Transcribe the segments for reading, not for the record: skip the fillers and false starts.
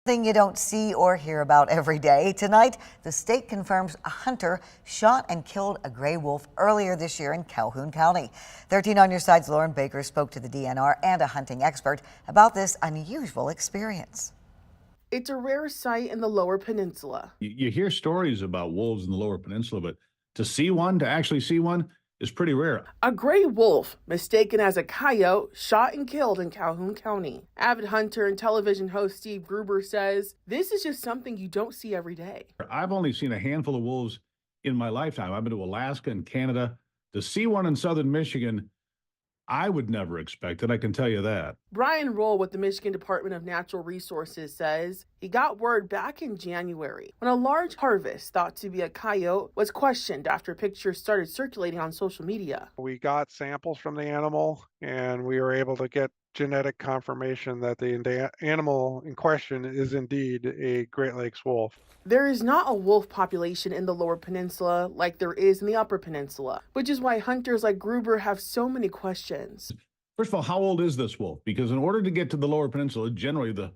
Thing you don't see or hear about every day. Tonight, the state confirms a hunter shot and killed a gray wolf earlier this year in Calhoun County. 13 on your side's Lauren Baker spoke to the DNR and a hunting expert about this unusual experience. It's a rare sight in the Lower Peninsula. You hear stories about wolves in the Lower Peninsula, but to actually see one, is pretty rare. A gray wolf, mistaken as a coyote, shot and killed in Calhoun County. Avid hunter and television host Steve Gruber says this is just something you don't see every day. I've only seen a handful of wolves in my lifetime. I've been to Alaska and Canada. To see one in southern Michigan, I would never expect it, I can tell you that. Brian Roll with the Michigan Department of Natural Resources says he got word back in January when a large harvest thought to be a coyote was questioned after pictures started circulating on social media. We got samples from the animal and we were able to get genetic confirmation that the animal in question is indeed a Great Lakes wolf. There is not a wolf population in the Lower Peninsula like there is in the Upper Peninsula, which is why hunters like Gruber have so many questions. First of all, how old is this wolf? Because in order to get to the Lower Peninsula, generally the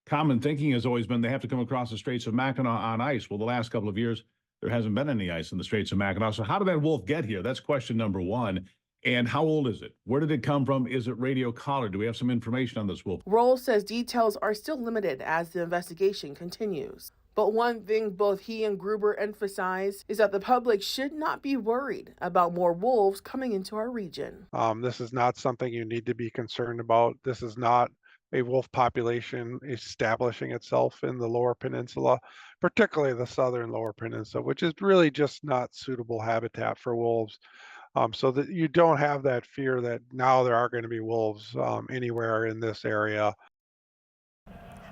common thinking has always been they have to come across the Straits of Mackinac on ice. Well, the last couple of years, there hasn't been any ice in the Straits of Mackinac. So how did that wolf get here? That's question number one. And how old is it? Where did it come from? Is it radio collared? Do we have some information on this wolf? Roll says details are still limited as the investigation continues. But one thing both he and Gruber emphasize is that the public should not be worried about more wolves coming into our region. This is not something you need to be concerned about. This is not a wolf population establishing itself in the Lower Peninsula, particularly the southern Lower Peninsula, which is really just not suitable habitat for wolves. So that you don't have that fear that now there are going to be wolves anywhere in this area.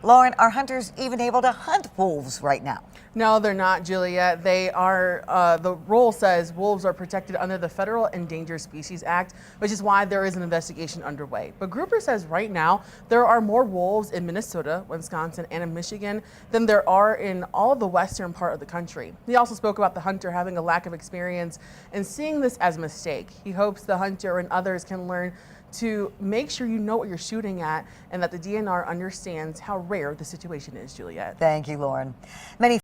Lauren, are hunters even able to hunt wolves right now? No, they're not, Juliet. They are, the rule says wolves are protected under the Federal Endangered Species Act, which is why there is an investigation underway. But Gruber says right now there are more wolves in Minnesota, Wisconsin, and in Michigan than there are in all of the western part of the country. He also spoke about the hunter having a lack of experience and seeing this as a mistake. He hopes the hunter and others can learn to make sure you know what you're shooting at and that the DNR understands how rare the situation is, Juliet. Thank you, Lauren. Many